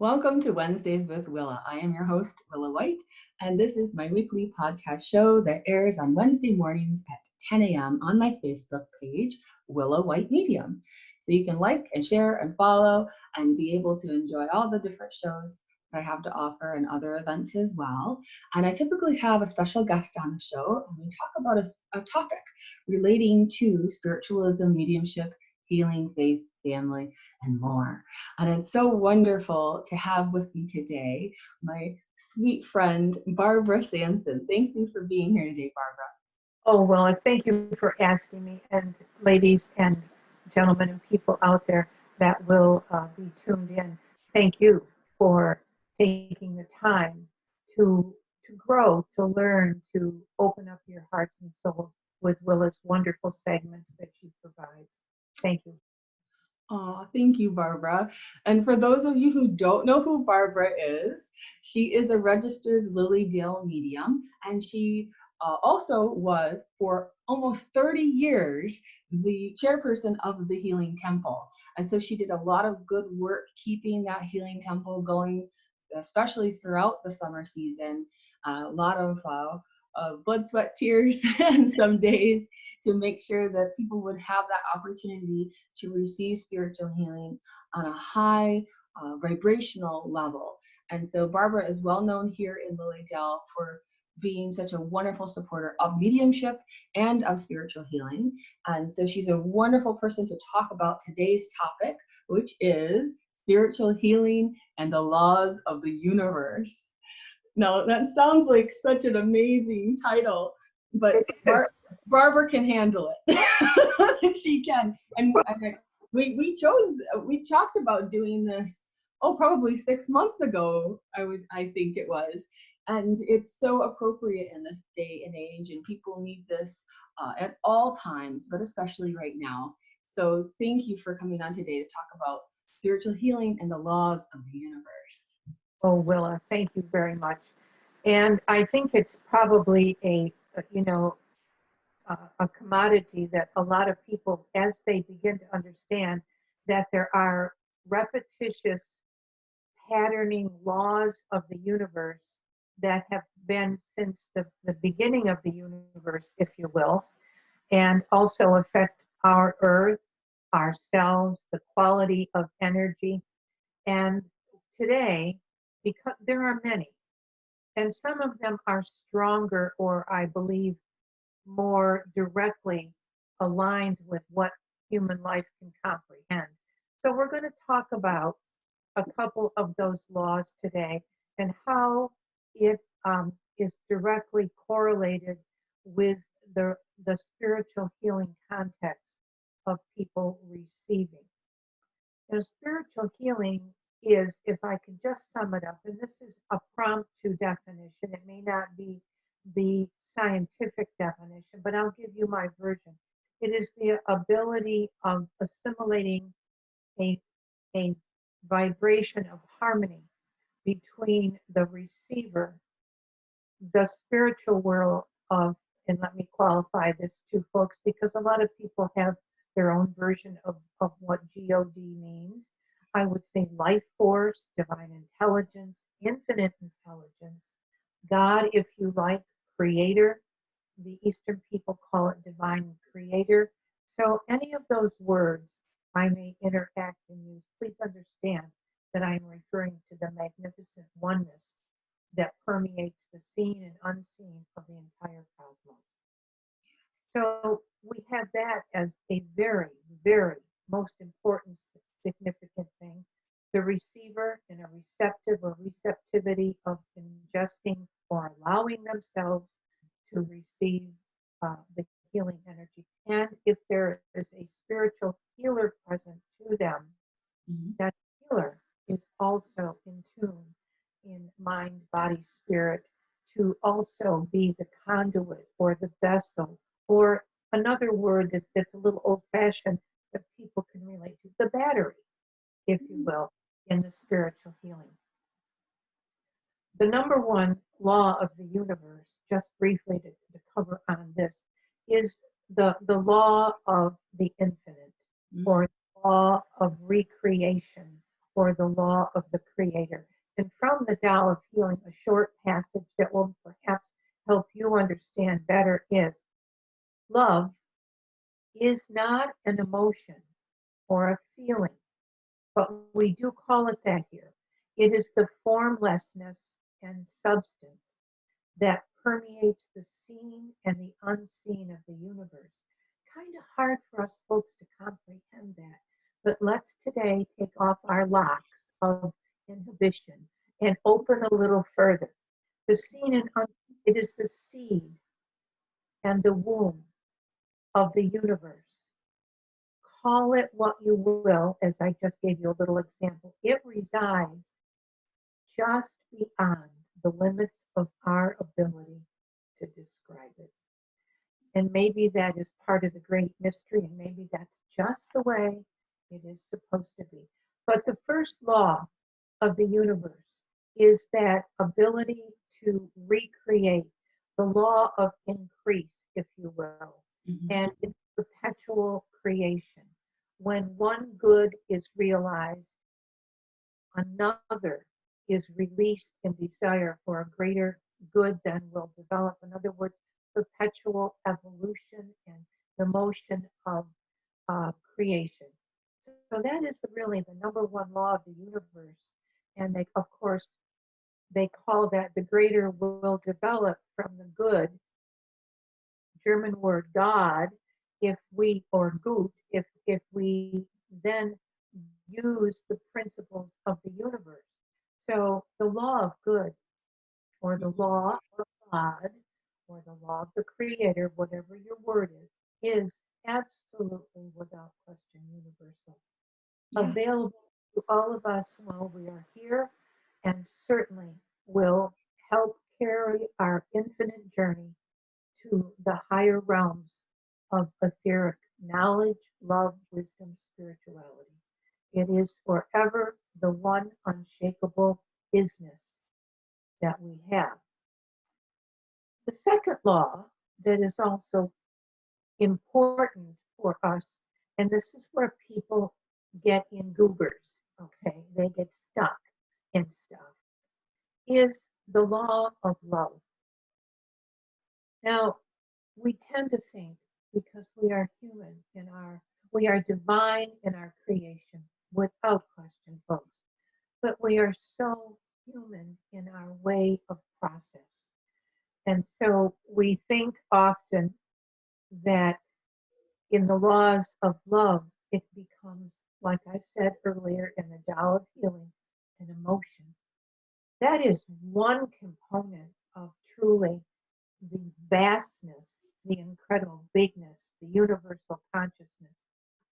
Welcome to Wednesdays with Willa. I am your host, Willa White, and this is my weekly podcast show that airs on Wednesday mornings at 10 a.m. on my Facebook page, Willa White Medium. So you can like and share and follow and be able to enjoy all the different shows that I have to offer and other events as well. And I typically have a special guest on the show, and we talk about a topic relating to spiritualism, mediumship, healing, faith, family, and more. And it's so wonderful to have with me today my sweet friend, Barbara Sanson. Thank you for being here today, Barbara. Oh, well, I thank you for asking me, and ladies and gentlemen and people out there that will be tuned in. Thank you for taking the time to grow, to learn, to open up your hearts and souls with Willa's wonderful segments that she provides. Thank you. Oh, thank you, Barbara. And for those of you who don't know who Barbara is, she is a registered Lily Dale medium, and she also was for almost 30 years the chairperson of the Healing Temple. And so she did a lot of good work keeping that Healing Temple going, especially throughout the summer season. A lot of blood, sweat, tears, and some days to make sure that people would have that opportunity to receive spiritual healing on a high vibrational level. And so Barbara is well known here in Lilydale for being such a wonderful supporter of mediumship and of spiritual healing. And so she's a wonderful person to talk about today's topic, which is spiritual healing and the laws of the universe. Now, that sounds like such an amazing title, but Barbara can handle it. She can. And we talked about doing this, probably 6 months ago, I think it was. And it's so appropriate in this day and age, and people need this at all times, but especially right now. So thank you for coming on today to talk about spiritual healing and the laws of the universe. Oh, Willa, thank you very much. And I think it's probably a commodity that a lot of people, as they begin to understand that there are repetitious patterning laws of the universe that have been since the beginning of the universe, if you will, and also affect our earth, ourselves, the quality of energy. And today, because there are many, and some of them are stronger, or I believe more directly aligned with what human life can comprehend. So we're going to talk about a couple of those laws today and how it is directly correlated with the spiritual healing context of people receiving. Spiritual healing is, if I can just sum it up, and this is a prompt to definition, it may not be the scientific definition, but I'll give you my version. It is the ability of assimilating a vibration of harmony between the receiver, the spiritual world of, and let me qualify this to folks, because a lot of people have their own version of what God means. I would say life force, divine intelligence, infinite intelligence, God, if you like, creator. The Eastern people call it divine creator. So any of those words I may interact and use, please understand that I'm referring to the magnificent oneness that permeates the seen and unseen of the entire cosmos. So we have that as a very, very most important, significant thing. The receiver in a receptive or receptivity of ingesting or allowing themselves to receive the healing energy. And if there is a spiritual healer present to them, that healer is also in tune in mind, body, spirit, to also be the conduit or the vessel, or another word that's a little old-fashioned that people can relate to, the battery, if you will, in the spiritual healing. The number one law of the universe, just briefly to cover on this, is the law of the infinite, or the law of recreation, or the law of the Creator. And from the Tao of Healing, a short passage that will perhaps help you understand better is love is not an emotion or a feeling, but we do call it that here. It is the formlessness and substance that permeates the seen and the unseen of the universe. Kind of hard for us folks to comprehend that, but let's today take off our locks of inhibition and open a little further. The seen and unseen, it is the seed and the womb of the universe. Call it what you will, as I just gave you a little example. It resides just beyond the limits of our ability to describe it. And maybe that is part of the great mystery, and maybe that's just the way it is supposed to be. But the first law of the universe is that ability to recreate, the law of increase, if you will, and it's perpetual creation. When one good is realized, another is released in desire for a greater good than will develop. In other words, perpetual evolution and the motion of creation. So that is really the number one law of the universe. And they, of course, they call that the greater will develop from the good, German word God, if we, or gut, if we then use the principles of the universe. So the law of good, or the law of God, or the law of the Creator, whatever your word is absolutely without question universal. Available to all of us while we are here, and certainly will help carry our infinite journey to the higher realms of etheric knowledge, love, wisdom, spirituality. It is forever the one unshakable business that we have. The second law that is also important for us, and this is where people get in goobers, okay? They get stuck in stuff, is the law of love. Now, we tend to think because we are human we are divine in our creation, without question, folks. But we are so human in our way of process. And so we think often that in the laws of love, it becomes, like I said earlier in the Tao of Healing, an emotion. That is one component of truly the vastness, the incredible bigness, the universal consciousness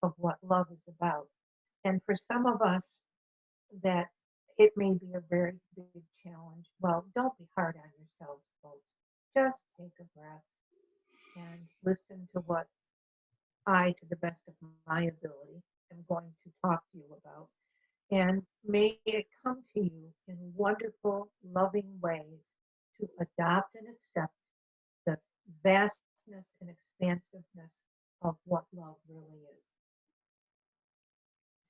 of what love is about. And for some of us, that it may be a very big challenge. Well, don't be hard on yourselves, folks. Just take a breath and listen to what I, to the best of my ability, am going to talk to you about. And may it come to you in wonderful, loving ways to adopt and accept the vastness and expansiveness of what love really is.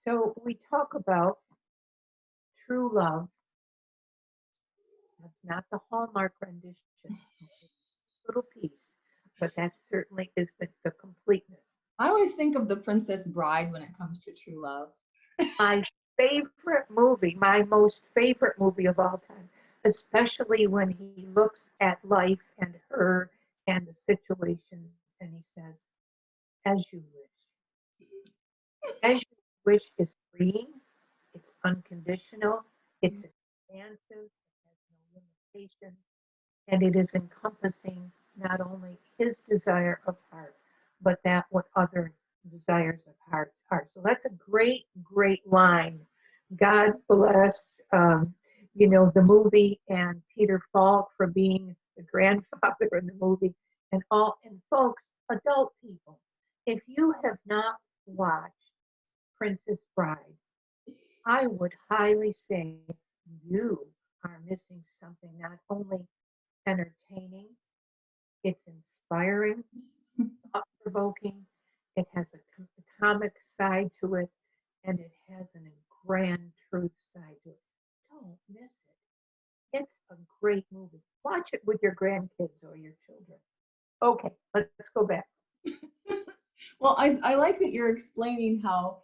So we talk about true love. That's not the Hallmark rendition, little piece, but that certainly is the completeness. I always think of The Princess Bride when it comes to true love. My favorite movie, my most favorite movie of all time, especially when he looks at life and her and the situations and he says, as you wish. As you wish is freeing, it's unconditional, it's expansive, it has no limitations, and it is encompassing not only his desire of heart, but that what other desires of hearts are. So that's a great, great line. God bless, the movie and Peter Falk for being the grandfather in the movie, and folks, adult people, if you have not watched Princess Bride, I would highly say you are missing something not only entertaining, it's inspiring, thought-provoking, it has a comic side to it, and it has a grand truth side to it. Don't miss it. It's a great movie. Watch it with your grandkids or your children. Okay, let's go back. Well, I like that you're explaining how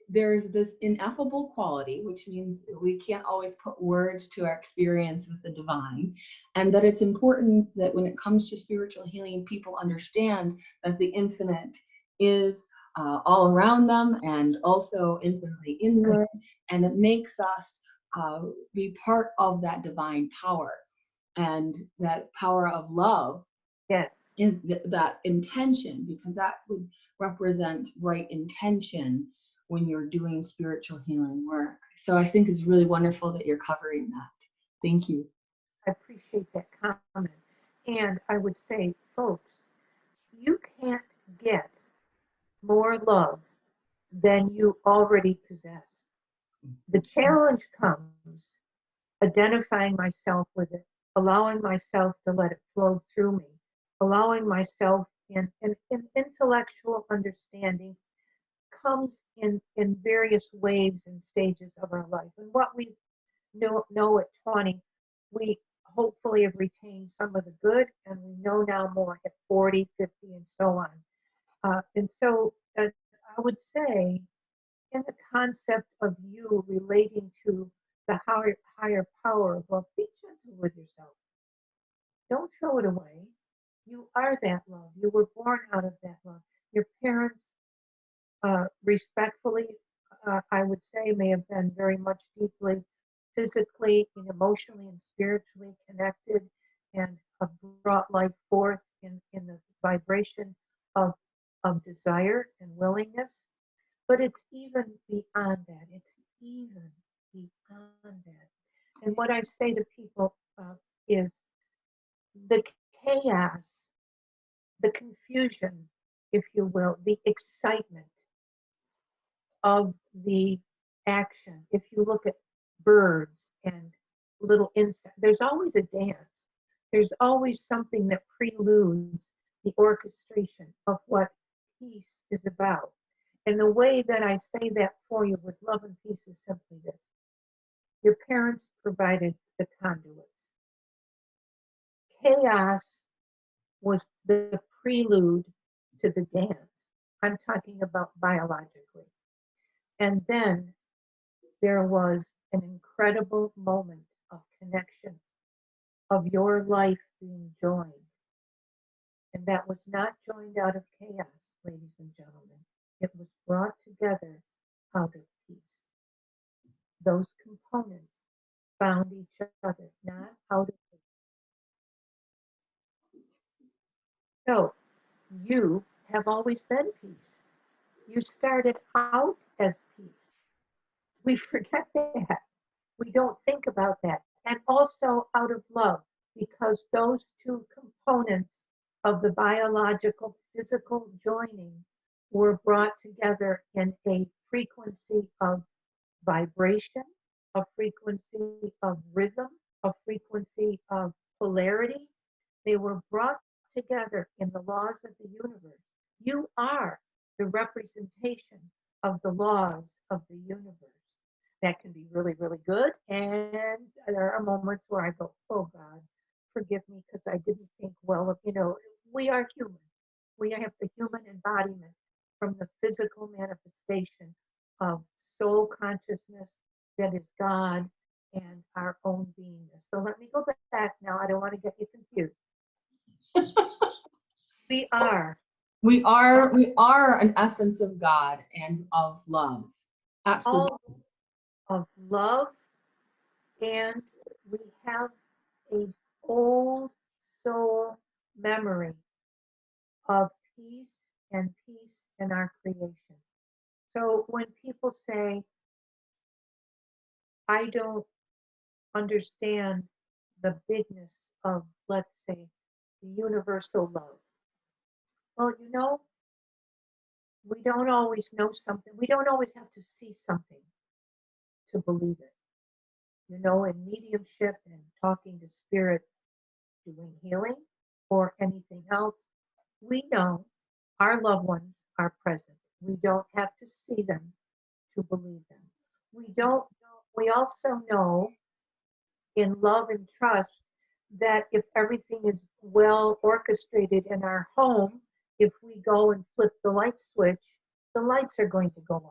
there's this ineffable quality, which means we can't always put words to our experience with the divine, and that it's important that when it comes to spiritual healing, people understand that the infinite is all around them and also infinitely inward, and it makes us be part of that divine power and that power of love Yes. is that intention, because that would represent right intention when you're doing spiritual healing work. So I think it's really wonderful that you're covering that. Thank you. I appreciate that comment. And I would say, folks, you can't get more love than you already possess. The challenge comes identifying myself with it, allowing myself to let it flow through me, allowing myself in intellectual understanding comes in various waves and stages of our life. And what we know at 20, we hopefully have retained some of the good, and we know now more at 40, 50, and so on. And so I would say, in the concept of you relating to the higher power of love, be gentle with yourself. Don't throw it away. You are that love. You were born out of that love. Your parents, respectfully, I would say, may have been very much deeply physically and emotionally and spiritually connected and have brought life forth in the vibration of, desire and willingness. But it's even beyond that. It's even beyond that. And what I say to people is the chaos, the confusion, if you will, the excitement of the action. If you look at birds and little insects, there's always a dance. There's always something that preludes the orchestration of what peace is about. And the way that I say that for you with love and peace is simply this. Your parents provided the conduits. Chaos was the prelude to the dance. I'm talking about biologically. And then there was an incredible moment of connection, of your life being joined. And that was not joined out of chaos, ladies and gentlemen. It was brought together out of peace. Those components found each other, not out of peace. So you have always been peace. You started out as peace. We forget that. We don't think about that. And also out of love, because those two components of the biological physical joining were brought together in a frequency of vibration, a frequency of rhythm, a frequency of polarity. They were brought together in the laws of the universe. You are the representation of the laws of the universe. That can be really, really good. And there are moments where I go, oh God, forgive me because I didn't think well of, we are human. We have the human embodiment from the physical manifestation of soul consciousness that is God and our own beingness. So let me go back now. I don't want to get you confused. We are. We are an essence of God and of love. Absolutely. All of love, and we have a old soul memory of peace and peace in our creation. So when people say, I don't understand the bigness of, let's say, the universal love. Well, we don't always know something. We don't always have to see something to believe it. In mediumship and talking to spirit, doing healing or anything else, we know our loved ones are present. We don't have to see them to believe them. We also know in love and trust that if everything is well orchestrated in our home, if we go and flip the light switch, the lights are going to go on.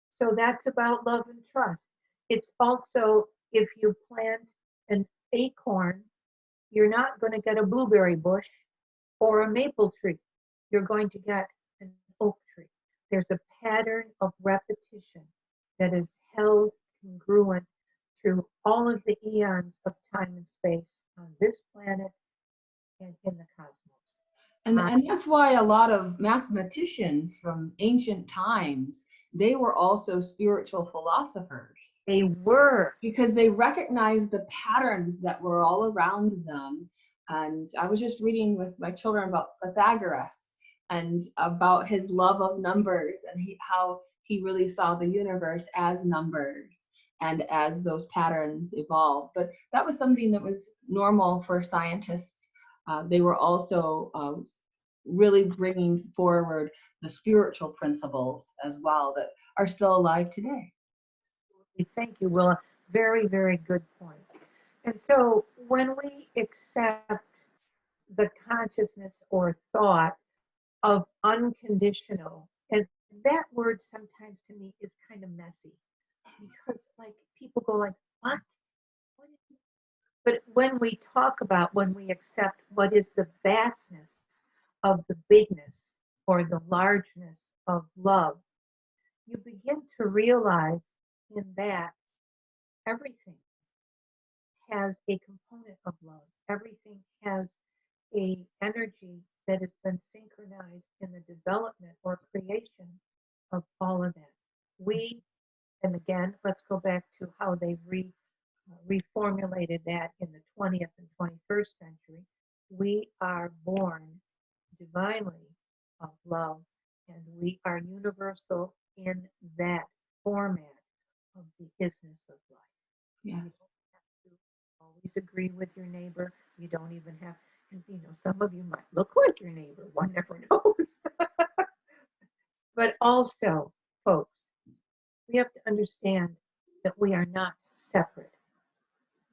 So that's about love and trust. It's also if you plant an acorn, you're not going to get a blueberry bush or a maple tree. You're going to get an oak tree. There's a pattern of repetition that is held congruent through all of the eons of time and space on this planet and in the cosmos. And that's why a lot of mathematicians from ancient times, they were also spiritual philosophers. They were. Because they recognized the patterns that were all around them. And I was just reading with my children about Pythagoras and about his love of numbers and how he really saw the universe as numbers and as those patterns evolved. But that was something that was normal for scientists. They were also really bringing forward the spiritual principles as well that are still alive today. Thank you, Willa. Very, very good point. And so when we accept the consciousness or thought of unconditional, and that word sometimes to me is kind of messy because like people go like, what? But when we talk about, when we accept what is the vastness of the bigness or the largeness of love, you begin to realize in that everything has a component of love. Everything has a energy that has been synchronized in the development or creation of all of that. We, and again, let's go back to how they reformulated that in the 20th and 21st century. We are born divinely of love, and we are universal in that format of the business of life. Yes. You don't have to always agree with your neighbor. You don't even have, and some of you might look like your neighbor. One never knows. But also, folks, we have to understand that we are not separate.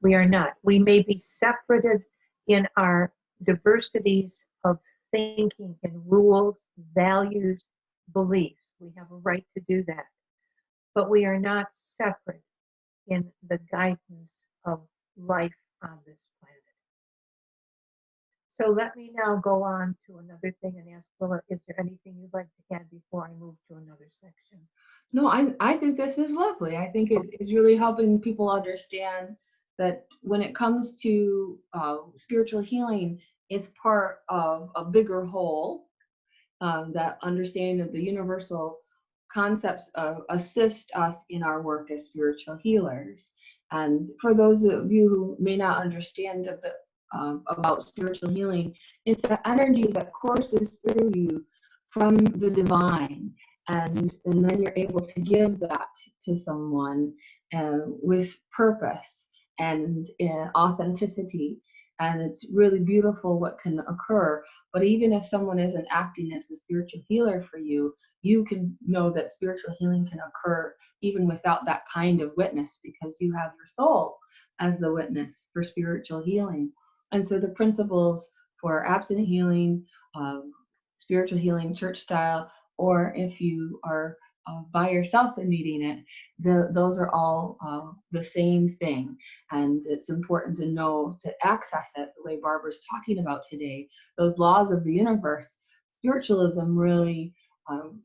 We are not. We may be separated in our diversities of thinking and rules, values, beliefs. We have a right to do that. But we are not separate in the guidance of life on this planet. So let me now go on to another thing and ask Willa, is there anything you'd like to add before I move to another section? No, I think this is lovely. I think it's really helping people understand that when it comes to spiritual healing, it's part of a bigger whole. That understanding of the universal concepts assist us in our work as spiritual healers. And for those of you who may not understand a bit about spiritual healing, it's the energy that courses through you from the divine. And then you're able to give that to someone with purpose and authenticity. And it's really beautiful what can occur. But even if someone isn't acting as a spiritual healer for you, you can know that spiritual healing can occur even without that kind of witness, because you have your soul as the witness for spiritual healing. And so the principles for abstinent healing, spiritual healing, church style, or if you are by yourself and needing it, those are all the same thing. And it's important to know to access it the way Barbara's talking about today. Those laws of the universe, spiritualism really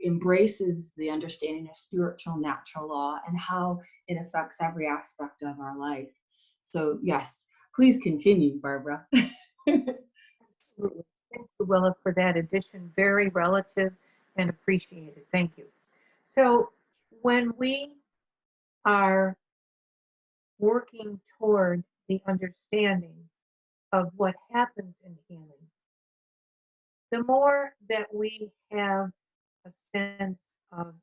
embraces the understanding of spiritual natural law and how it affects every aspect of our life. So yes, please continue, Barbara. Absolutely. Thank you, Willa, for that addition. Very relative and appreciated. Thank you. So when we are working toward the understanding of what happens in healing, the more that we have a sense of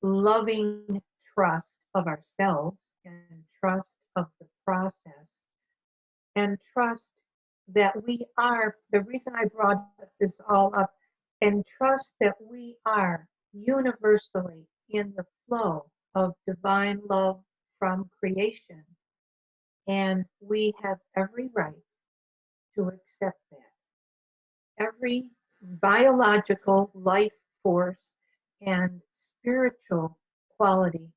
loving trust of ourselves and trust of the process and trust that we are, the reason I brought this all up, and trust that we are universally in the flow of divine love from creation, and we have every right to accept that. Every biological life force and spiritual quality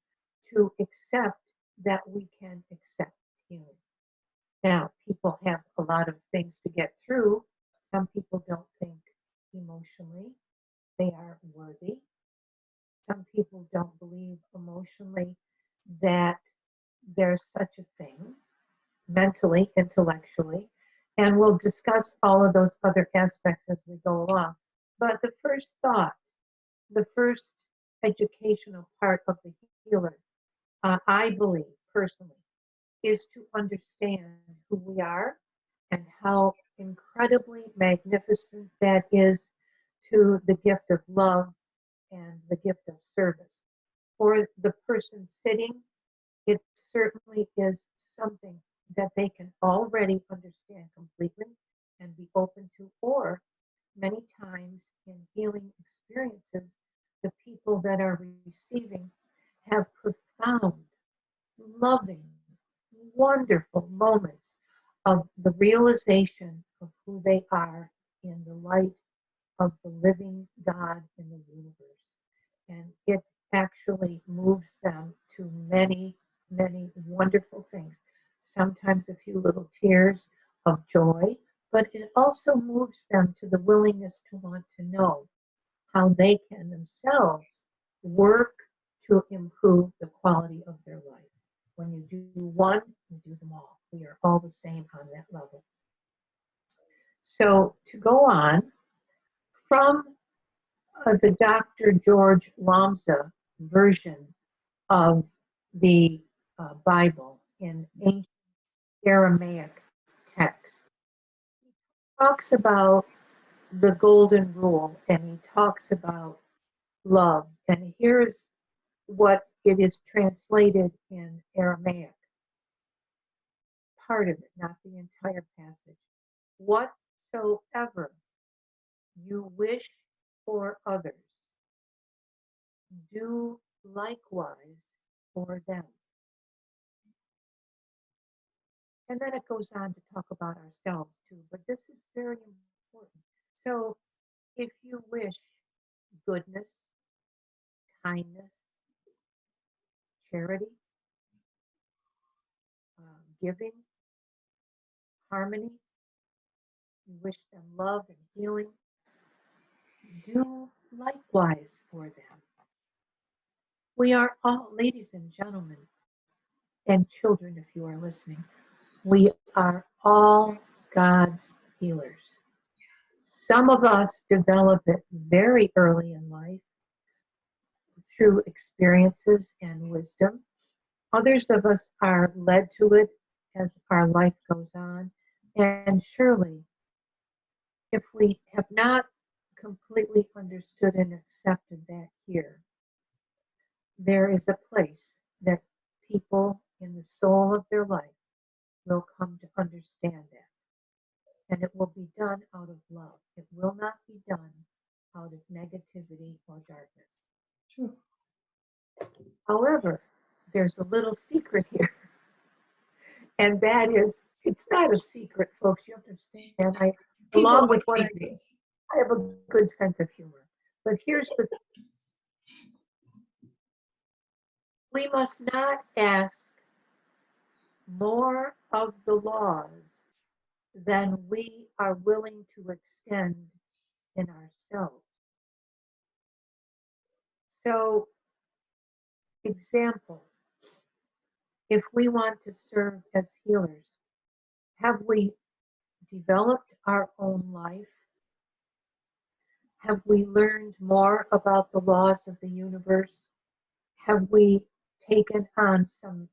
to accept that we can accept healing. Now, people have a lot of things to get through. Some people don't think emotionally they are worthy. Some people don't believe emotionally that there's such a thing, mentally, intellectually, and we'll discuss all of those other aspects as we go along. But the first thought, the first educational part of the healer, I believe personally, is to understand who we are and how incredibly magnificent that is to the gift of love and the gift of service. For the person sitting, it certainly is something that they can already understand completely and be open to, or many times in healing experiences, the people that are receiving have profound, loving, wonderful moments of the realization of who they are in the light of the living God in the universe. And it actually moves them to many, many wonderful things. Sometimes a few little tears of joy, but it also moves them to the willingness to want to know how they can themselves work to improve the quality of their life. When you do one, you do them all. We are all the same on that level. So to go on, from the Dr. George Lambsa version of the Bible in ancient Aramaic text, he talks about the golden rule and he talks about love. And here's what it is translated in Aramaic. Part of it, not the entire passage. Whatsoever you wish for others, do likewise for them. And then it goes on to talk about ourselves too, but this is very important. So if you wish goodness, kindness, charity, giving, harmony, you wish them love and healing, do likewise for them. We are all, ladies and gentlemen, and children, if you are listening, we are all God's healers. Some of us develop it very early in life through experiences and wisdom. Others of us are led to it as our life goes on. And surely, if we have not completely understood and accepted that here, there is a place that people in the soul of their life will come to understand that. And it will be done out of love. It will not be done out of negativity or darkness. True. However, there's a little secret here. And that is, it's not a secret, folks. You understand. Along with what I have a good sense of humor. But here's the thing. We must not ask more of the laws than we are willing to extend in ourselves. So, example, if we want to serve as healers, have we developed our own life? Have we learned more about the laws of the universe? Have we taken on some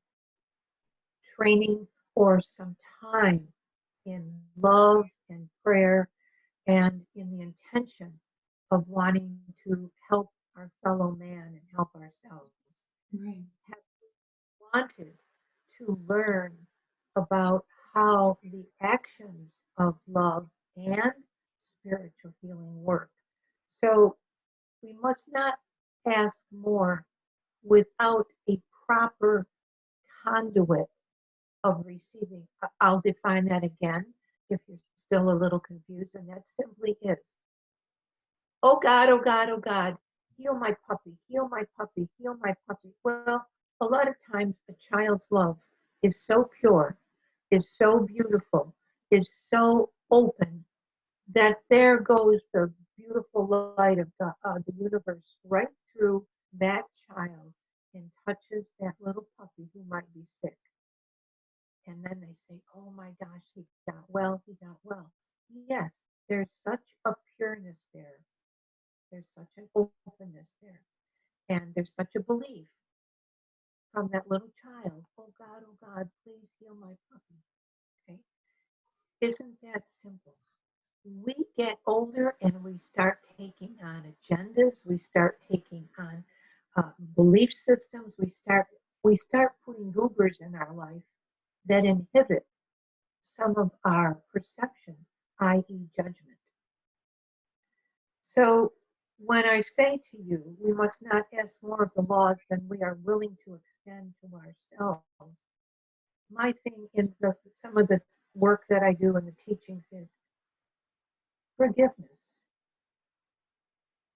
training or some time in love and prayer and in the intention of wanting to help our fellow man and help ourselves? Right. Have we wanted to learn about how the actions of love and spiritual healing work? So we must not ask more without a proper conduit of receiving. I'll define that again if you're still a little confused, and that simply is, oh God, oh God, oh God, heal my puppy, heal my puppy, heal my puppy. Well, a lot of times a child's love is so pure, is so beautiful, is so open that there goes the beautiful light of the universe right through that child and touches that little puppy who might be sick. And then they say, oh my gosh, he got well, he got well. Yes, there's such a pureness there. There's such an openness there. And there's such a belief from that little child. Oh God, please heal my puppy. Okay? Isn't that simple? We get older and we start taking on agendas. We start taking on belief systems. We start putting goobers in our life that inhibit some of our perceptions, i.e., judgment. So when I say to you, we must not ask more of the laws than we are willing to extend to ourselves. My thing in some of the work that I do in the teachings is forgiveness.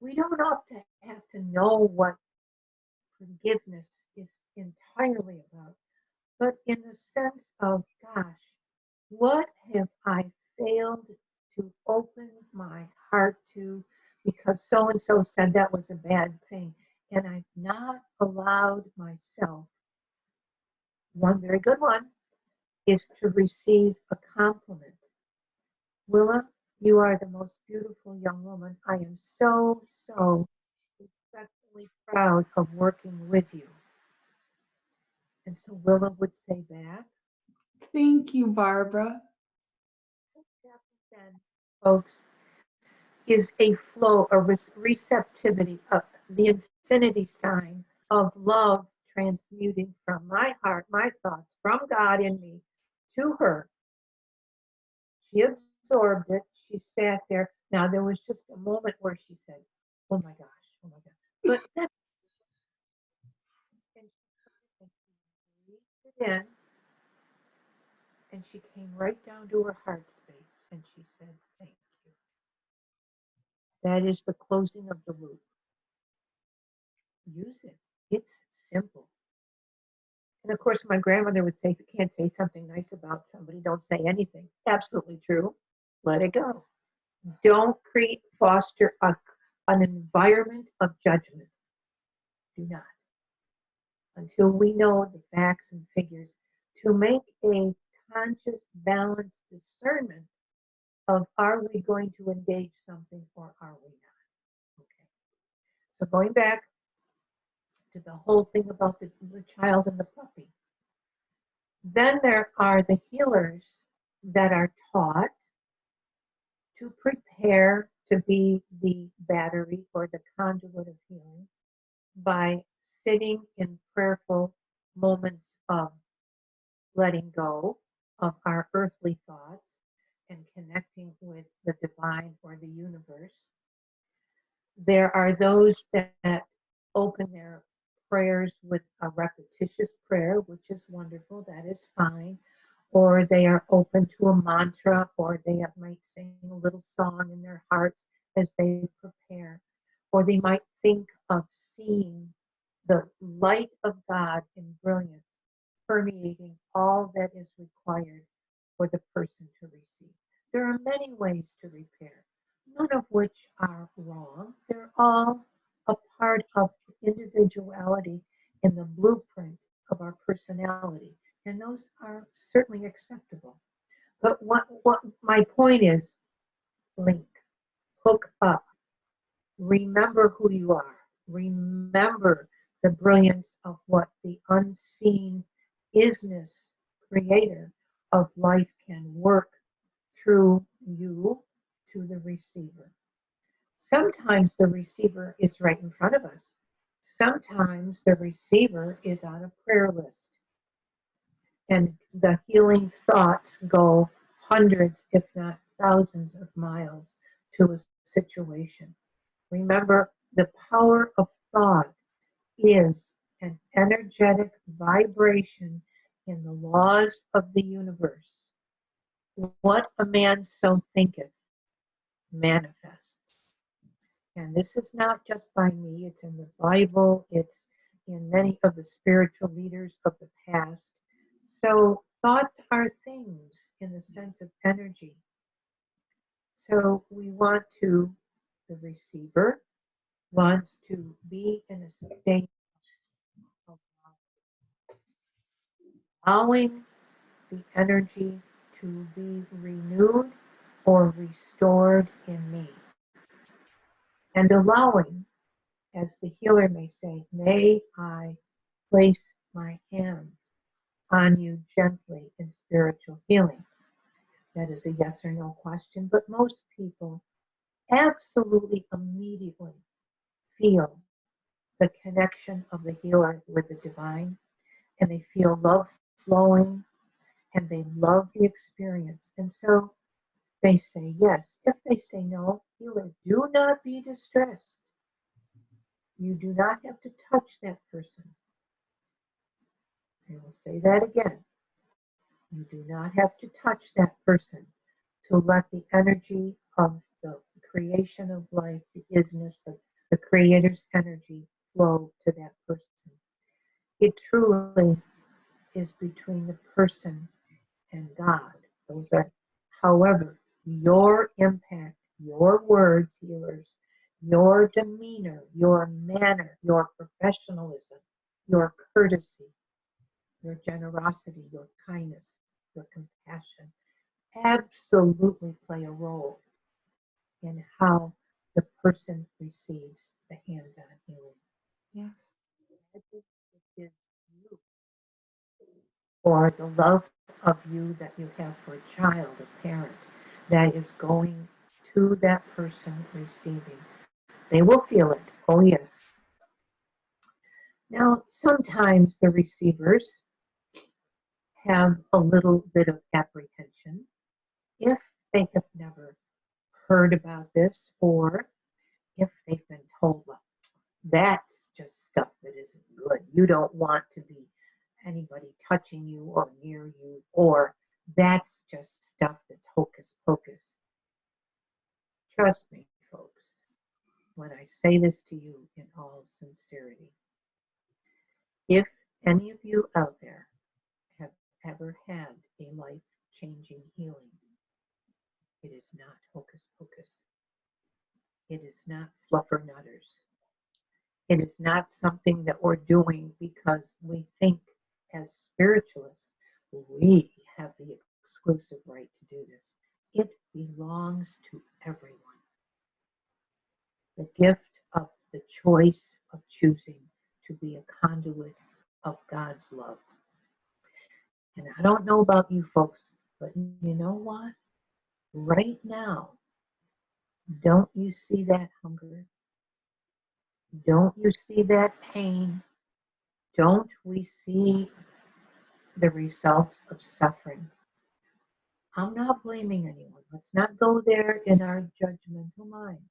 We don't often have to know what forgiveness is entirely about, but in the sense of, gosh, what have I failed to open my heart to because so and so said that was a bad thing, and I've not allowed myself, one very good one, is to receive a compliment. Willa, you are the most beautiful young woman. I am so, so respectfully proud of working with you. And so Willa would say back, Thank you, Barbara. then, folks, is a flow, a receptivity of the infinity sign of love transmuting from my heart, my thoughts, from God in me to her. She absorbed it. She sat there. Now, there was just a moment where she said, oh my gosh, oh my gosh. But then, and she breathed it in, and she came right down to her heart space, and she said, thank you. That is the closing of the loop. Use it. It's simple. And of course, my grandmother would say, if you can't say something nice about somebody, don't say anything. Absolutely true. Let it go. Don't foster an environment of judgment. Do not. Until we know the facts and figures, to make a conscious, balanced discernment of, are we going to engage something or are we not? Okay. So going back to the whole thing about the child and the puppy. Then there are the healers that are taught to prepare to be the battery or the conduit of healing by sitting in prayerful moments of letting go of our earthly thoughts and connecting with the divine or the universe. There are those that open their prayers with a repetitious prayer, which is wonderful, that is fine. Or they are open to a mantra, or they might sing a little song in their hearts as they prepare. Or they might think of seeing the light of God in brilliance permeating all that is required for the person to receive. There are many ways to repair, none of which are wrong. They're all a part of individuality in the blueprint of our personality, and those are certainly acceptable. But what my point is, link, hook up, remember who you are, remember the brilliance of what the unseen isness creator of life can work through you to the receiver. Sometimes the receiver is right in front of us. Sometimes the receiver is on a prayer list. And the healing thoughts go hundreds, if not thousands of miles to a situation. Remember, the power of thought is an energetic vibration in the laws of the universe. What a man so thinketh manifests. And this is not just by me, it's in the Bible, it's in many of the spiritual leaders of the past. So thoughts are things in the sense of energy. So we want to, the receiver wants to be in a state of allowing the energy to be renewed or restored in me. And allowing, as the healer may say, may I place my hands on you gently in spiritual healing. That is a yes or no question, but most people absolutely immediately feel the connection of the healer with the divine, and they feel love flowing, and they love the experience. And so they say yes. If they say no, healer, do not be distressed. You do not have to touch that person. I will say that again. You do not have to touch that person to let the energy of the creation of life, the isness of the Creator's energy flow to that person. It truly is between the person and God. Those are, however, your impact, your words, healers, your demeanor, your manner, your professionalism, your courtesy, your generosity, your kindness, your compassion, absolutely play a role in how the person receives the hands-on healing. Yes. It is you, or the love of you that you have for a child, a parent, that is going to that person receiving. They will feel it. Oh, yes. Now, sometimes the receivers have a little bit of apprehension if they have never heard about this, or if they've been told, well, that's just stuff that isn't good. You don't want to be anybody touching you or near you, or that's just stuff that's hocus pocus. Trust me, folks, when I say this to you in all sincerity. If any of you out there have ever had a life-changing healing, it is not hocus pocus. It is not fluffernutters. It is not something that we're doing because we think as spiritualists we have the exclusive right to do this. It belongs to everyone. The gift of the choice of choosing to be a conduit of God's love. And I don't know about you folks, but you know what? Right now, don't you see that hunger? Don't you see that pain? Don't we see the results of suffering? I'm not blaming anyone. Let's not go there in our judgmental minds.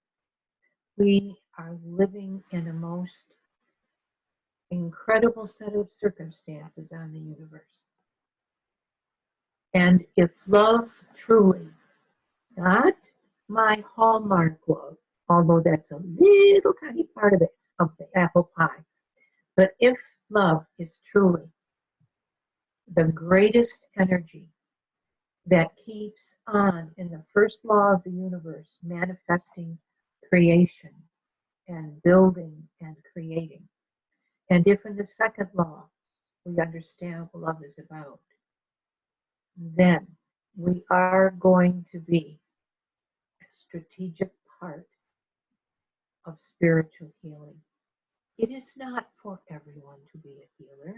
We are living in a most incredible set of circumstances on the universe. And if love truly, not my Hallmark love, although that's a little tiny part of it, of the apple pie, but if love is truly the greatest energy that keeps on in the first law of the universe, manifesting creation and building and creating. And if in the second law we understand what love is about, then we are going to be a strategic part of spiritual healing. It is not for everyone to be a healer.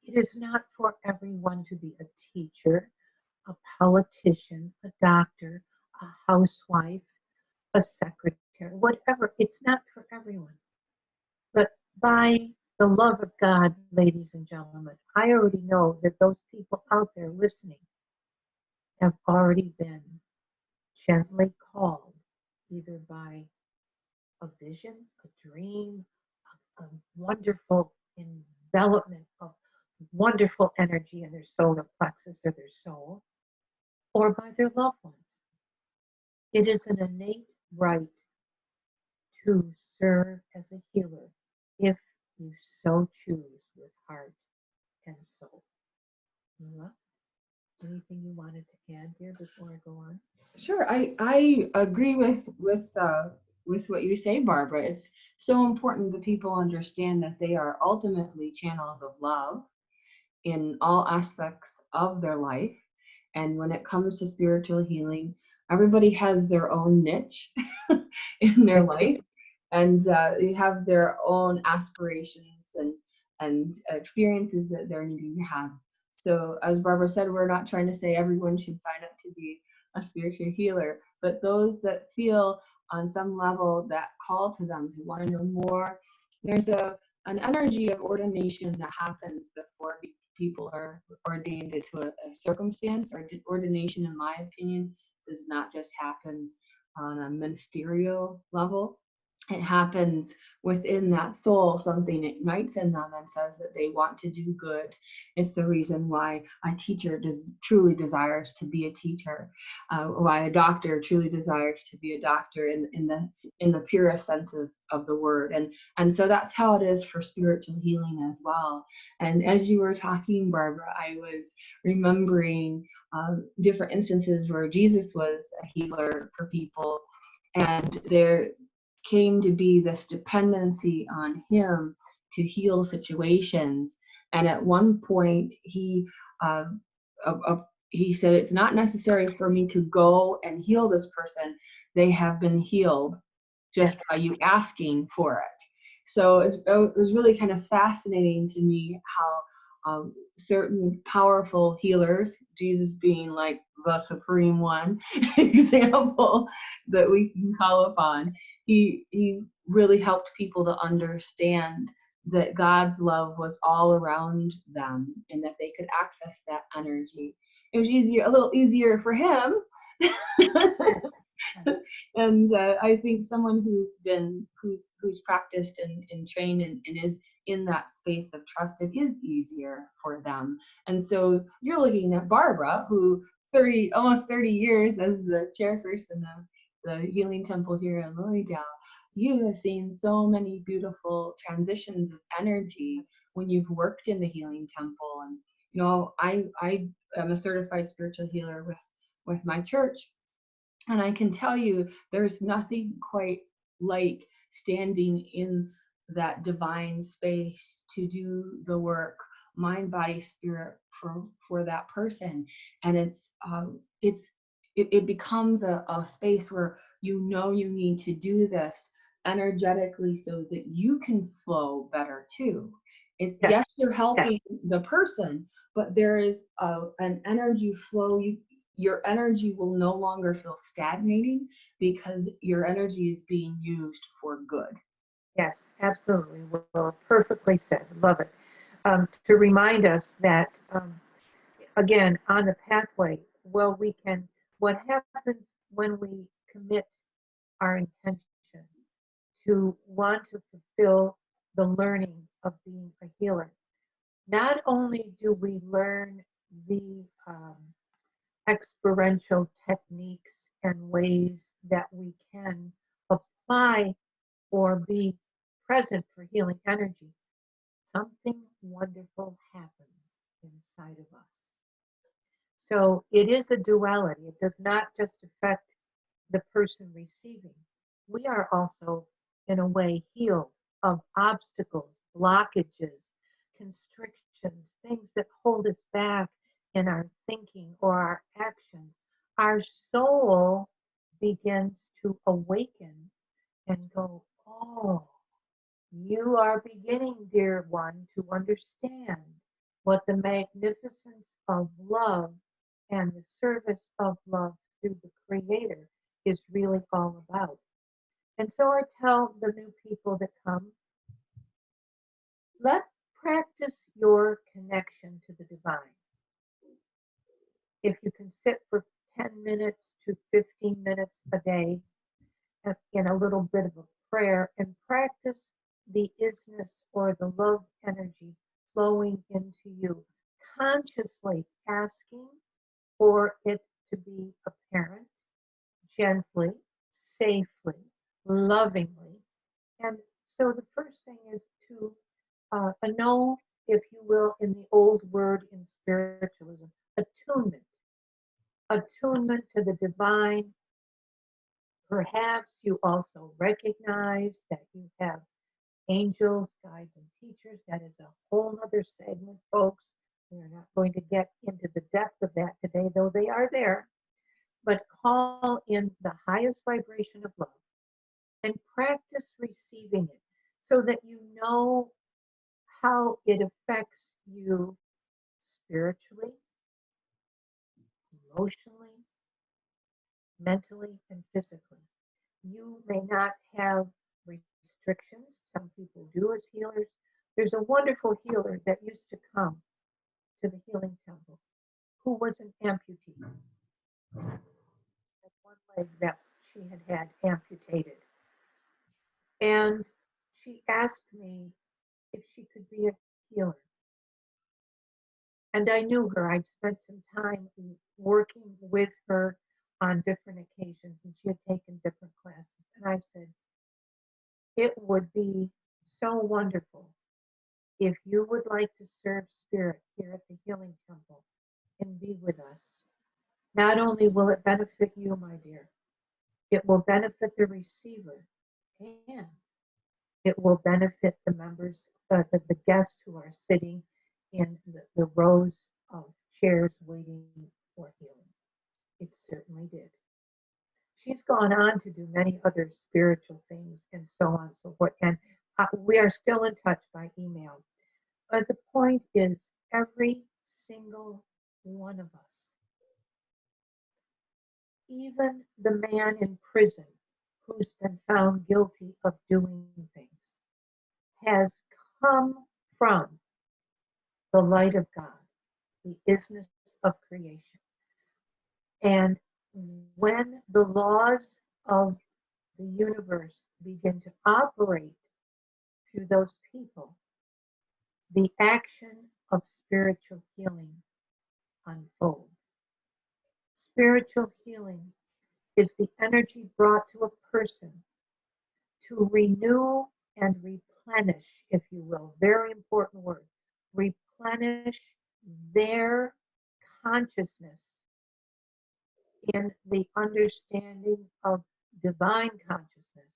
It is not for everyone to be a teacher, a politician, a doctor, a housewife, a secretary, whatever. It's not for everyone. But by the love of God, ladies and gentlemen, I already know that those people out there listening have already been gently called, either by a vision, a dream, a wonderful development of wonderful energy in their solar plexus or their soul, or by their loved ones. It is an innate right to serve as a healer if you so choose with heart and soul. Willa, anything you wanted to add there before I go on? Sure, I agree with what you say, Barbara. It's so important that people understand that they are ultimately channels of love in all aspects of their life. And when it comes to spiritual healing, everybody has their own niche in their Mhm. life, and they have their own aspirations and experiences that they're needing to have. So, as Barbara said, we're not trying to say everyone should sign up to be a spiritual healer, but those that feel on some level that call to them to want to know more, there's an energy of ordination that happens before people are ordained into a circumstance. Or ordination, in my opinion, does not just happen on a ministerial level. It happens within that soul. Something ignites in them and says that they want to do good. It's the reason why a teacher truly desires to be a teacher, why a doctor truly desires to be a doctor in the purest sense of the word. And so that's how it is for spiritual healing as well. And as you were talking, Barbara, I was remembering different instances where Jesus was a healer for people, and there came to be this dependency on him to heal situations. And at one point, uh, he said, "It's not necessary for me to go and heal this person. They have been healed Yes, just by you asking for it." So it was really kind of fascinating to me how certain powerful healers, Jesus being like the supreme one example that we can call upon, he really helped people to understand that God's love was all around them and that they could access that energy. It was a little easier for him. yes, And I think someone who's practiced and trained and is in that space of trust, it is easier for them. And so you're looking at Barbara, who almost 30 years as the chairperson of the Healing Temple here in Lilydale. You have seen so many beautiful transitions of energy when you've worked in the Healing Temple. And I am a certified spiritual healer with my church, and I can tell you, there's nothing quite like standing in that divine space to do the work, mind, body, spirit, for that person. And it becomes a space where you know you need to do this energetically so that you can flow better too. It's, yes, yes, you're yes, helping the person, but there is an energy flow. Your energy will no longer feel stagnating because your energy is being used for good. yes, absolutely. Well, perfectly said. Love it. To remind us that, again, on the pathway, well, what happens when we commit our intention to want to fulfill the learning of being a healer? Not only do we learn the experiential techniques and ways that we can apply or be present for healing energy, something wonderful happens inside of us. So it is a duality. It does not just affect the person receiving. We are also, in a way, healed of obstacles, blockages, constrictions, things that hold us back in our thinking or our actions. Our soul begins to awaken and go, oh, you are beginning, dear one, to understand what the magnificence of love and the service of love through the Creator is really all about. And so I tell the new people that come, let practice your connection to the divine. If you can sit for 10 minutes to 15 minutes a day in a little bit of a prayer and practice the isness or the love energy flowing into you, consciously asking for it to be apparent, gently, safely, lovingly. And so the first thing is to know, if you will, in the old word in spiritualism, attunement. Attunement to the divine. Perhaps you also recognize that you have angels, guides, and teachers. That is a whole other segment, folks. We're not going to get into the depth of that today, though they are there. But call in the highest vibration of love and practice receiving it so that you know how it affects you spiritually, emotionally, mentally, and physically. You may not have restrictions. Some people do as healers. There's a wonderful healer that used to come to the healing temple who was an amputee. Had one leg that she had amputated. And she asked me if she could be a healer. And I knew her. I'd spent some time working with her on different occasions, and she had taken different classes. And I said, it would be so wonderful if you would like to serve spirit here at the Healing Temple and be with us. Not only will it benefit you, my dear, it will benefit the receiver, and it will benefit the members, the guests who are sitting in the rows of chairs waiting for healing. It certainly did. She's gone on to do many other spiritual things and so on and so forth. And we are still in touch by email. But the point is, every single one of us, even the man in prison who's been found guilty of doing things, has come from the light of God, the isness of creation. And when the laws of the universe begin to operate through those people, the action of spiritual healing unfolds. Spiritual healing is the energy brought to a person to renew and replenish, if you will, very important word, replenish their consciousness in the understanding of divine consciousness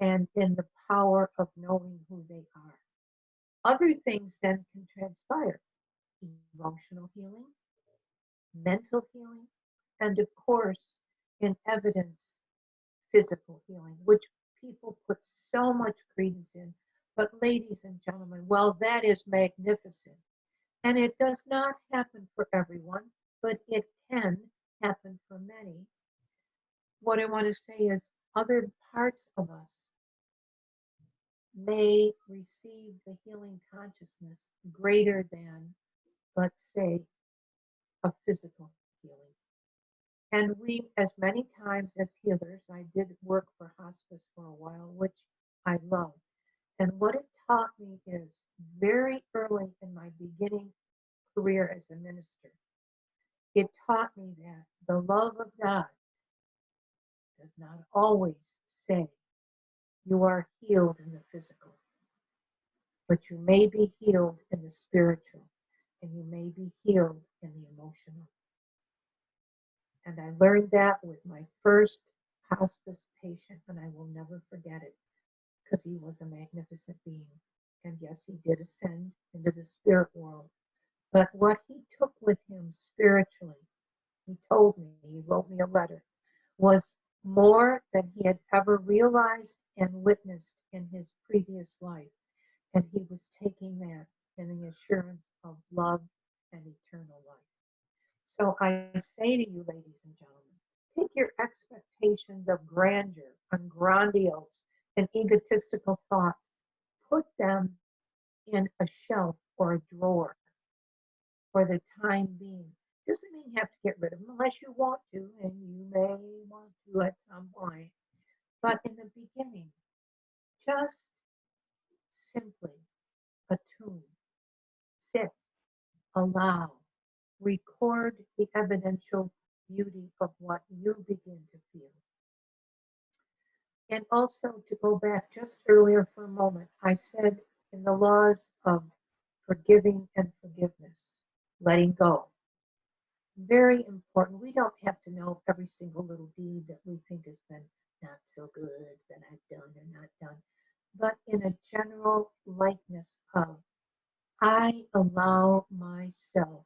and in the power of knowing who they are. Other things then can transpire: emotional healing, mental healing, and of course, in evidence, physical healing, which people put so much credence in. But ladies and gentlemen, well, that is magnificent. And it does not happen for everyone, but it can happen for many. What I want to say is, other parts of us may receive the healing consciousness greater than, let's say, a physical healing. And we, as many times as healers, I did work for hospice for a while, which I love. And what it taught me is, very early in my beginning career as a minister, it taught me that the love of God does not always say you are healed in the physical, but you may be healed in the spiritual, and you may be healed in the emotional. And I learned that with my first hospice patient, and I will never forget it, because he was a magnificent being. And yes, he did ascend into the spirit world. But what he took with him spiritually, he told me, he wrote me a letter, was more than he had ever realized and witnessed in his previous life. And he was taking that in the assurance of love and eternal life. So I say to you, ladies and gentlemen, take your expectations of grandeur and grandiose and egotistical thoughts, put them in a shelf or a drawer for the time being. Doesn't mean you have to get rid of them unless you want to, and you may want to at some point. But in the beginning, just simply attune sit, allow, record the evidential beauty of what you begin to feel. And also to go back just earlier for a moment, I said in the laws of forgiving and forgiveness, letting go. Very important. We don't have to know every single little deed that we think has been not so good that I've done or not done, but in a general likeness of, I allow myself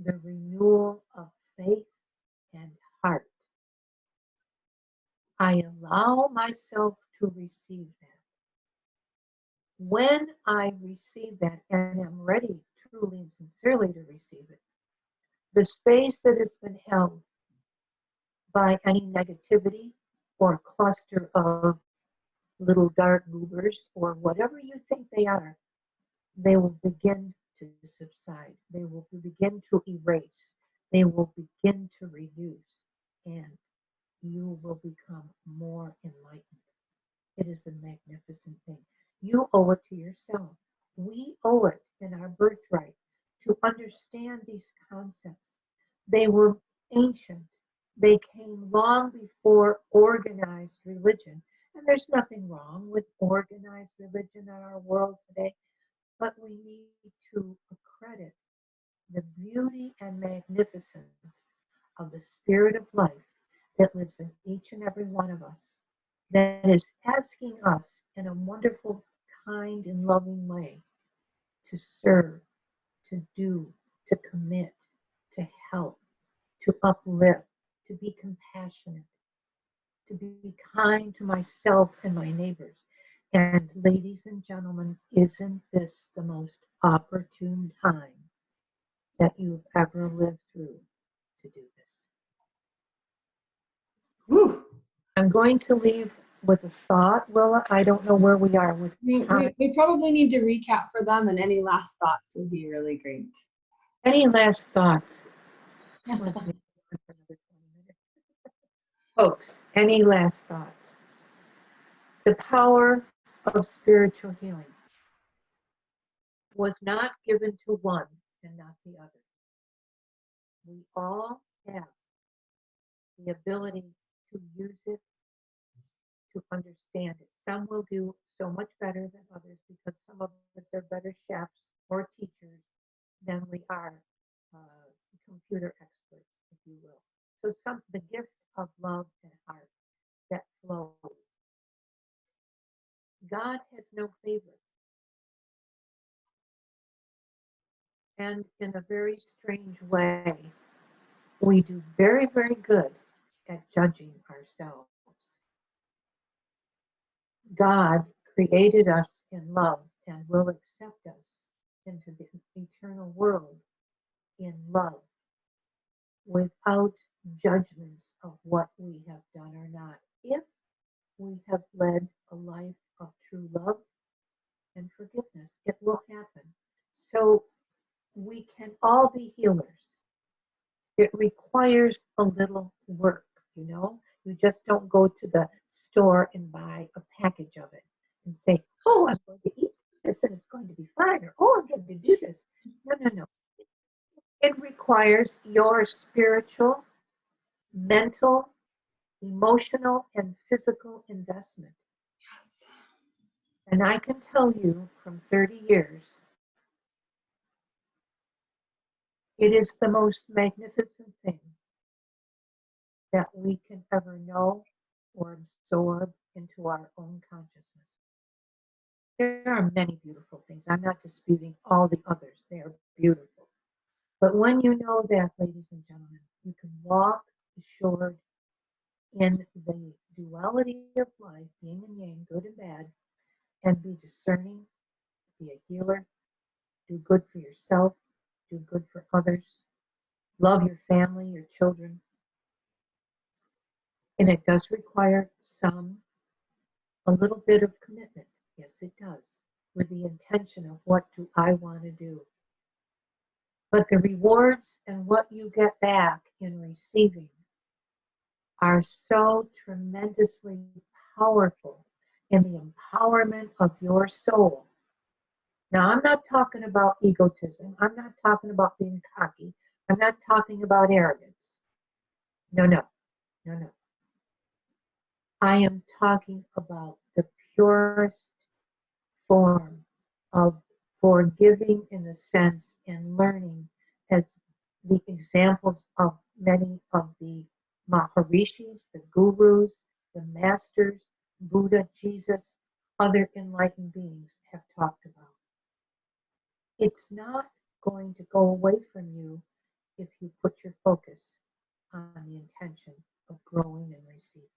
the renewal of faith and heart. I allow myself to receive that. When I receive that and am ready truly and sincerely to receive it, the space that has been held by any negativity or cluster of little dark goobers or whatever you think they are, they will begin to subside. They will begin to erase. They will begin to reduce. And you will become more enlightened. It is a magnificent thing. You owe it to yourself. We owe it in our birthright to understand these concepts. They were ancient. They came long before organized religion. And there's nothing wrong with organized religion in our world today, but we need to accredit the beauty and magnificence of the spirit of life that lives in each and every one of us, that is asking us in a wonderful, kind, and loving way to serve, to do, to commit, to help, to uplift, to be compassionate, to be kind to myself and my neighbors. And ladies and gentlemen, isn't this the most opportune time that you've ever lived through to do this? Whew. I'm going to leave with a thought, Willa. I don't know where we are with time. We probably need to recap for them, and any last thoughts would be really great. Any last thoughts? Folks, any last thoughts? The power of spiritual healing was not given to one and not the other. We all have the ability to use it, to understand it. Some will do so much better than others because some of us are better chefs or teachers than we are computer experts, if you will. So the gift of love and heart that flows. God has no favorites. And in a very strange way, we do very, very good at judging ourselves. God created us in love and will accept us into the eternal world in love without judgments of what we have done or not. If we have led a life of true love and forgiveness, it will happen. So we can all be healers. It requires a little work, you know. You just don't go to the store and buy a package of it and say, oh, I'm going to eat this and it's going to be fine, or oh, I'm going to do this. No, no, no. It requires your spiritual, mental, emotional, and physical investment. Yes. And I can tell you from 30 years, it is the most magnificent thing that we can ever know or absorb into our own consciousness. There are many beautiful things. I'm not disputing all the others. They are beautiful. But when you know that, ladies and gentlemen, you can walk assured in the duality of life, yin and yang, good and bad, and be discerning, be a healer, do good for yourself, do good for others, love your family, your children. And it does require a little bit of commitment. Yes, it does, with the intention of what do I want to do. But the rewards and what you get back in receiving are so tremendously powerful in the empowerment of your soul Now, I'm not talking about egotism. I'm not talking about being cocky. I'm not talking about arrogance. No, no, no, no. I am talking about the purest form of forgiving in a sense and learning as the examples of many of the Maharishis, the gurus, the masters, Buddha, Jesus, other enlightened beings have talked about. It's not going to go away from you if you put your focus on the intention of growing and receiving.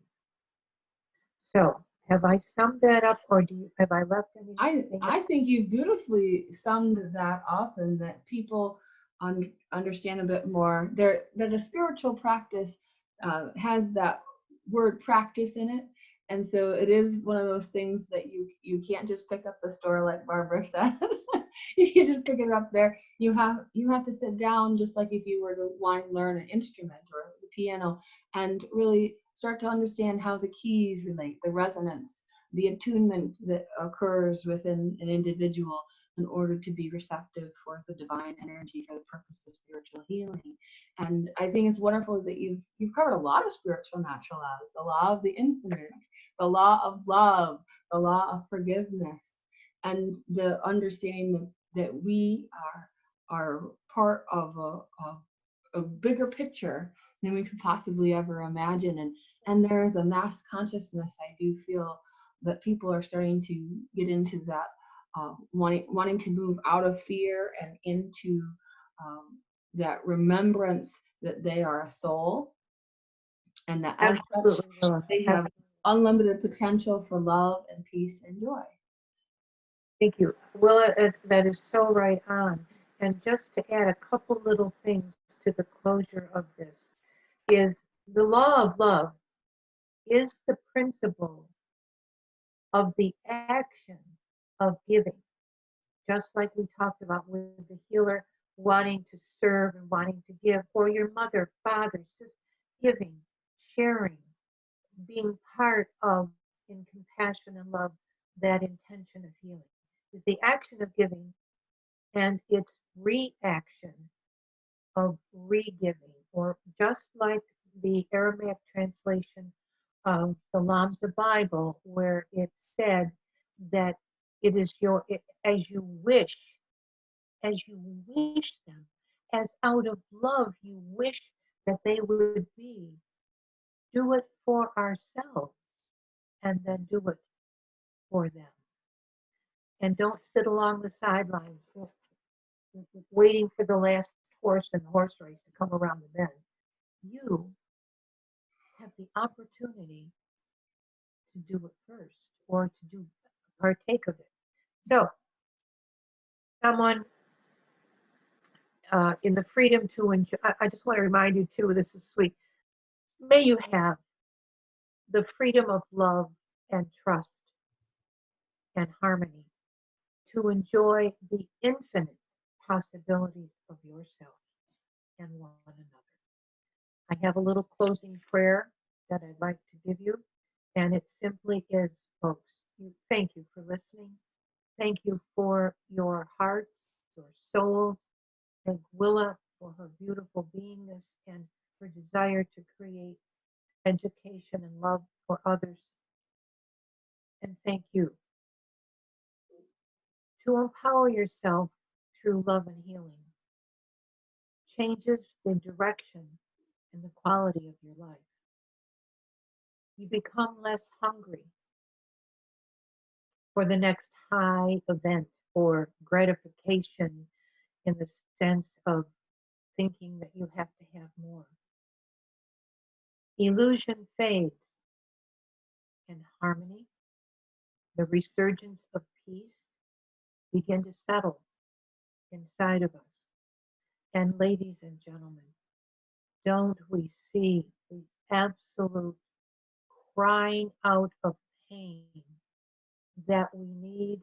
So, have I summed that up, or have I left anything? I think you beautifully summed that up, and that people understand a bit more. That a spiritual practice has that word practice in it, and so it is one of those things that you can't just pick up the store like Barbara said. You can't just pick it up there. You have to sit down, just like if you were to want to learn an instrument or the piano, and really start to understand how the keys relate, the resonance, the attunement that occurs within an individual in order to be receptive for the divine energy for the purpose of spiritual healing. And I think it's wonderful that you've covered a lot of spiritual natural laws: the law of the infinite, the law of love, the law of forgiveness, and the understanding that we are part of a bigger picture than we could possibly ever imagine. And there is a mass consciousness, I do feel, that people are starting to get into that, wanting to move out of fear and into that remembrance that they are a soul, and that as such they have unlimited potential for love and peace and joy. Thank you. Well, that is so right on. And just to add a couple little things to the closure of this is the law of love is the principle of the action of giving, just like we talked about with the healer wanting to serve and wanting to give, or your mother, father, just giving, sharing, being part of, in compassion and love, that intention of healing is the action of giving and its reaction of re-giving, or just like the Aramaic translation of the Lamsa Bible, where it said that it is as you wish them, as out of love you wish that they would be. Do it for ourselves and then do it for them. And don't sit along the sidelines waiting for the last horse in the horse race to come around the bend. You have the opportunity to do it first, or to partake of it. So, someone in the freedom to enjoy, I just want to remind you too, this is sweet. May you have the freedom of love and trust and harmony to enjoy the infinite possibilities of yourself and one another. I have a little closing prayer that I'd like to give you, and it simply is, folks, thank you for listening. Thank you for your hearts, your souls. Thank Willa for her beautiful beingness and her desire to create education and love for others. And thank you to empower yourself through love and healing. Changes the direction and the quality of your life. You become less hungry for the next high event or gratification in the sense of thinking that you have to have more. Illusion fades and harmony, the resurgence of peace begin to settle inside of us. And ladies and gentlemen, don't we see the absolute crying out of pain that we need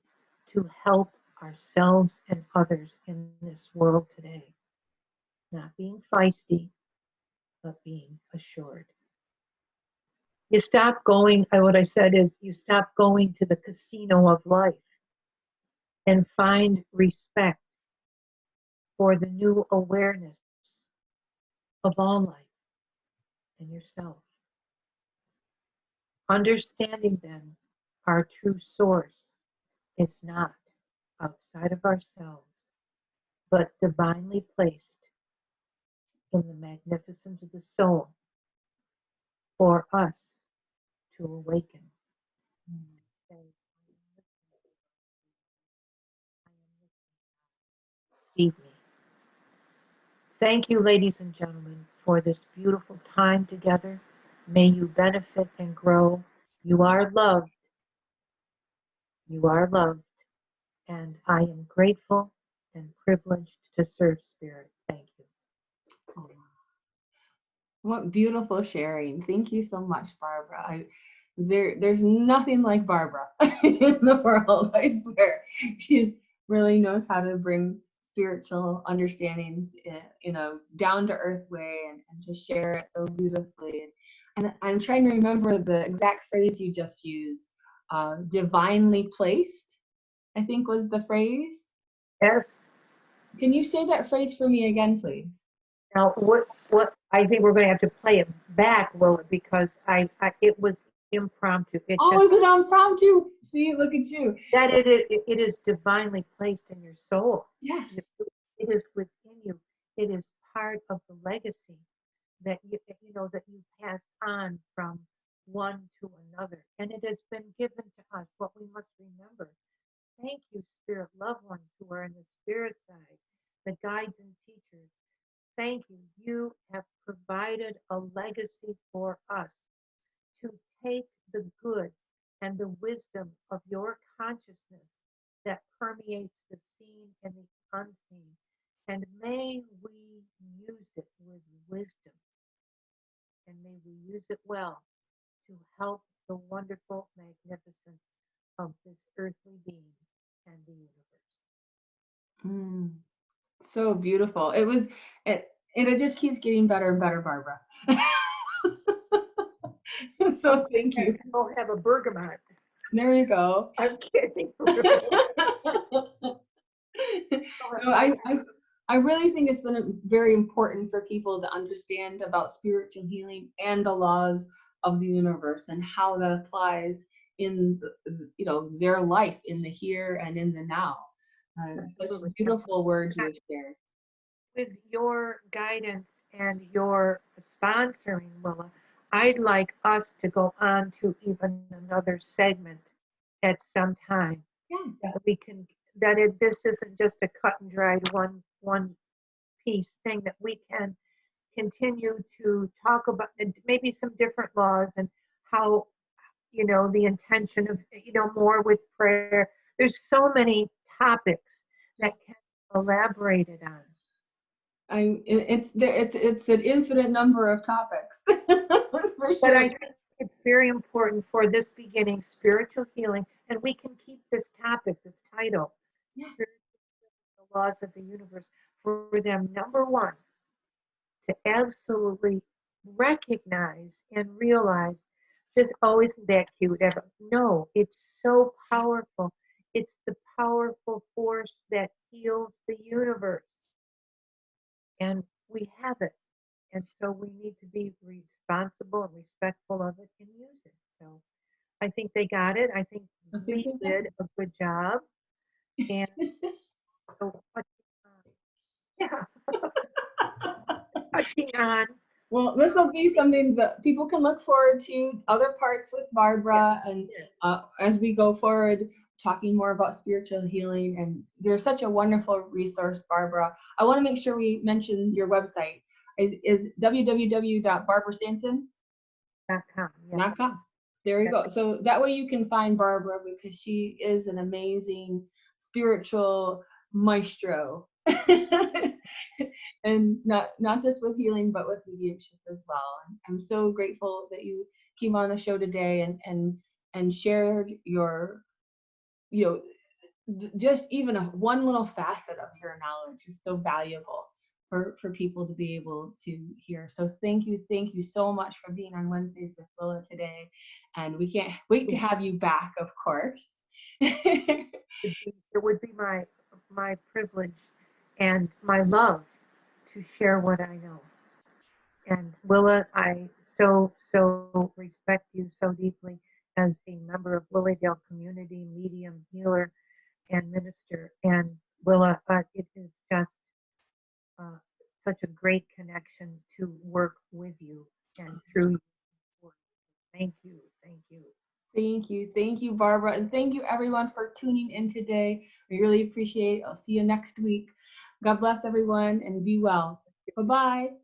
to help ourselves and others in this world today? Not being feisty, but being assured. You stop going, what I said is, you stop going to the casino of life and find respect for the new awareness of all life and yourself. Understanding then our true source is not outside of ourselves, but divinely placed in the magnificence of the soul for us to awaken. Say, receive me. Thank you, ladies and gentlemen, for this beautiful time together. May you benefit and grow. You are loved. You are loved. And I am grateful and privileged to serve Spirit. Thank you. Oh, what beautiful sharing. Thank you so much, Barbara. There's nothing like Barbara in the world, I swear. She really knows how to bring spiritual understandings in a down-to-earth way and to share it so beautifully. And I'm trying to remember the exact phrase you just used. Divinely placed, I think was the phrase. Yes. Can you say that phrase for me again, please? Now, what I think we're going to have to play it back, Willa, because it was impromptu. It Oh, just is it impromptu? See, look at you. that it is divinely placed in your soul. Yes. It is within you. It is part of the legacy that you know that you passed on from one to another, and it has been given to us. What we must remember. Thank you, spirit loved ones who are in the spirit side, the guides and teachers. Thank you. You have provided a legacy for us to take the good and the wisdom of your consciousness that permeates the seen and the unseen. And may we use it with wisdom, and may we use it well to help the wonderful magnificence of this earthly being and the universe. Mm, so beautiful. It just keeps getting better and better, Barbara. So thank you. We'll have a bergamot. There you go. I'm kidding. No, I really think it's been very important for people to understand about spiritual healing and the laws of the universe and how that applies in their life in the here and in the now. Such beautiful words you've shared. With your guidance and your sponsoring, Willa, I'd like us to go on to even another segment at some time. Yes. That we can this isn't just a cut and dried one piece thing, that we can continue to talk about maybe some different laws and how the intention of more with prayer. There's so many topics that can be elaborated on. It's an infinite number of topics. For sure. But I think it's very important for this beginning, spiritual healing, and we can keep this topic, this title, yes. The laws of the universe, for them, number one, to absolutely recognize and realize this, oh, isn't that cute? No, it's so powerful. It's the powerful force that heals the universe. And we have it. And so we need to be responsible and respectful of it and use it. So I think they got it. I think we did a good job. And so touching on. Well, this will be something that people can look forward to, other parts with Barbara, and as we go forward, talking more about spiritual healing. And you're such a wonderful resource, Barbara. I want to make sure we mention your website. Is www.barbarasanson.com. Yes. There you go. So that way you can find Barbara, because she is an amazing spiritual maestro. And not just with healing, but with mediumship as well. I'm so grateful that you came on the show today and shared your, just even one little facet of your knowledge is so valuable. for people to be able to hear. So thank you so much for being on Wednesdays with Willa today. And we can't wait to have you back, of course. It would be my privilege and my love to share what I know. And Willa, I so respect you so deeply as a member of Lilydale community, medium, healer, and minister. And Willa, it is just uh, such a great connection to work with you and through you. Thank you, thank you. Thank you, Barbara, and thank you everyone for tuning in today. We really appreciate it. I'll see you next week. God bless everyone and be well. Bye-bye.